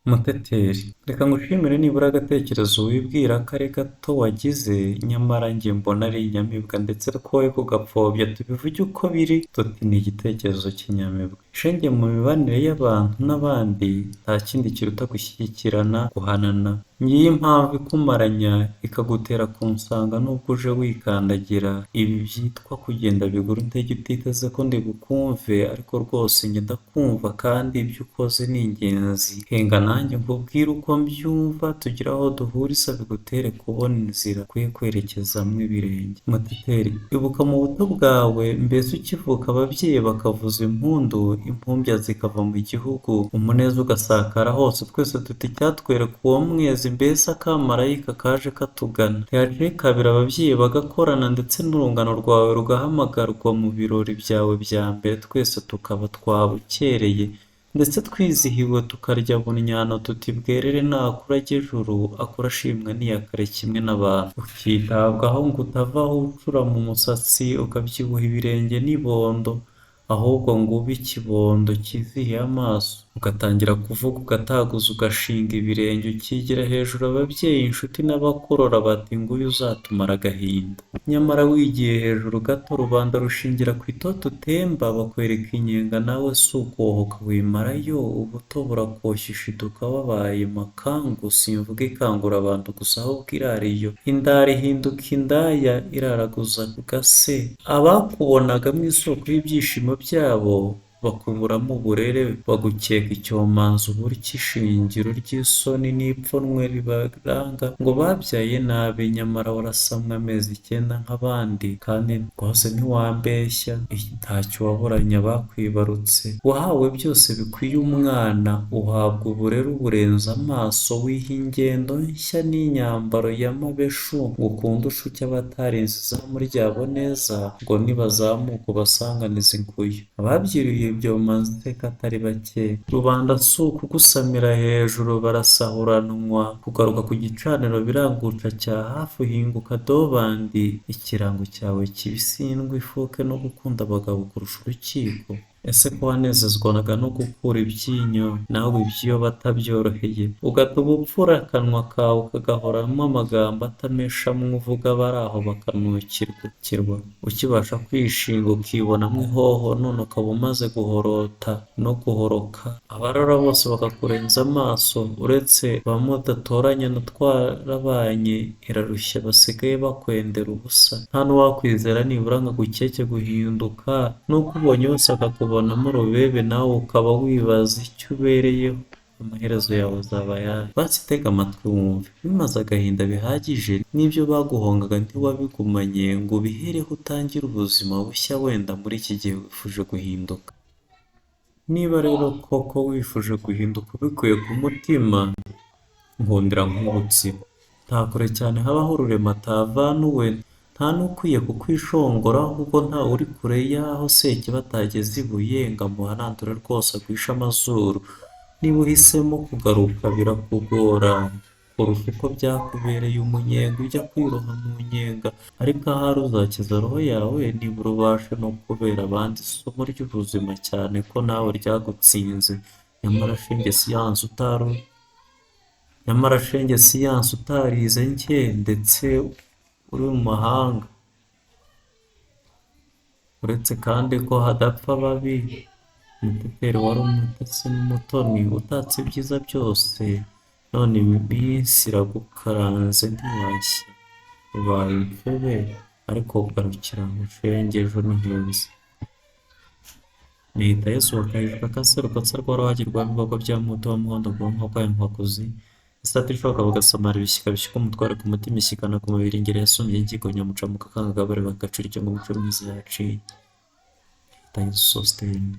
Muteteri, reka ngushimire nibura agatekerezo wibwira ko ari gato wagize, nyamara njye mbona ari inyamibwa ndetse twoye kugapfobya tubivuge uko biri tuti ni igitekerezo cy'inyamibwa. Shenge mu mibanire y'abantu n'abandi nta kindi kiruta gushyigikirana, guhanana. Ngiyo impamvu ikumaranya ikagutera kunsanga nubwo uje wikandagira. Ibi byitwa kugenda bigura intege utiteze ko ndi bukumve, ariko rwose njye ndakumva kandi ibyo ukoze ni ingenzi. Henga nanjye nkubwire uko mbyumva, tugire aho duhuriza bigutere kubona inzira ukwiye kwerekezamo ibirenge. Muteteri, ibuka mu buto bwawe mbese ukivuka ababyeyi bakavuza impundu, impumbya zikava mu gihugu, umuneza ugasakara hose, twese tuti icyatwereka uwo mwezi mbese akamarayika kaje katugana. Ntihaciye kabiri ababyeyi bagakorana ndetse n'urungano rwawe rugahamagarwa mu birori byawe bya mbere, twese tukaba twabukereye ndetse twizihiwe tukarya bunyano tuti bwerere nakura ajye ejuru, akura ashimwa n'iyakare kimwe n'abantu. Ukitabwaho ngo utavaho ucura mu musatsi ukabyibuha ibirenge n'ibondo, ahubwo ngo ube ikibondo cyizihiye amaso, ugatangira kuvuga ugataguza ugashinga ibirenge ukigira hejuru ababyeyi inshuti n'abakorora bati nguyu uzatumara agahinda. Nyamara wigiye hejuru gato rubanda rushingira ku itoto utemba, bakwereka inyenga nawe si ukohoka wimarayo, ubuto burakoshya ushiduka wabaye makangu, simvuga ikangura abantu gusa ahubwo irariyo. Indara ihinduka indaya iraraguza gase, abakubonagamo isoko y'ibyishimo byabo bakuburamo uburere, bagukeka icyomanzi uburyo ishingiro ry'isoni n'ipfunwe ribaranga ngo babyaye nabi, nyamara warasamwe amezi 9 nk'abandi, kandi rwose ntiwambeshya, ntacyo waburanye abakwibarutse. Wahawe byose bikwiye umwana, uhabwa uburere uburenza amaso, wiha ingendo nshya n'inyambaro y'amabeshu, ngo ukunde ushuke abatarinze izamu ryabo neza, ngo nibazamuka ubasanganize inkuyo. Ababyiriye ibyo maze iteka atari bake, rubanda si ukugusamira hejuru barasahuranwa, kugaruka ku gicaniro biranguca cya hafi uhinguka dobandi, ikirango cyawe kibisindwa ifuke no gukunda abagabo kurusha urukiko. Ese ko wanezezwaga no gukura ibyinyo, nawe iby'iyo batabyoroheye ugatuma upfura akanwa kawe kagahoramo amagambo atameshamwe, uvuga bari aho bakanukirwa, ukibasha kwishinga ukibonamo ihoho, none ukaba umaze guhorota no guhoroka, abarora bose bakakurenza amaso, uretse bamudatoranya na twarabanye irarushya basigaye bakwendera ubusa. Nta n'uwakwizera nibura ngo agukeke guhinduka, nuko ubonye wese akakubonamo urubebe, nawe ukaba wibaza icyo ubereyeho, amaherezo yawe azaba ayahe? Basi tega amatwi wumve, bimaze agahinda bihagije n'ibyo baguhongaga ntiwabigumanye ngo ubihereho utangire ubuzima bushya, wenda muri iki gihe wifuje guhinduka. Niba rero koko wifuje guhinduka ubikuye ku mutima, nkundira nk'ubutsi, nta kure cyane habaho ururema atavanuwe, nta n'ukwiye kukwishongora, ahubwo nta uri kure y'aho Sekibi atageze ibuye ngo amuhanandure rwose agwishe amazuru. Niba uhisemo kugaruka birakugora kurusha uko byakubereye umunyenga ujya kwiroha mu nyenga, ariko ahari uzakiza roho yawe nibura ubashe no kubera abandi isomo ry'ubuzima, cyane ko nawe ryagutsinze. Nyamara shenge siyansi utarize nke ndetse uri mu mahanga, uretse kandi ko hadapfa babi. Muteteri wari umutesi n'umutoni utatse ibyiza byose, none iminsi iragukaranze ntiwashya, ubaye imfebe ariko ugarukira mu shenge ejo ni heza. Nihita Yesu wakahijwe akaserukatsa rw'uruhagi rwa bigogo bya muto wa muhondo bwonko bwayo nkwakuzi, isata ishoka bugasamara ibishyika bishyika umutware ku mutima, ishyikana ku mubiri ingeri yasumbye ingingo nyamucamuka akangagabure bagacura icyo ngo umuco mwiza yaciye. Nihita Yesu Sositene.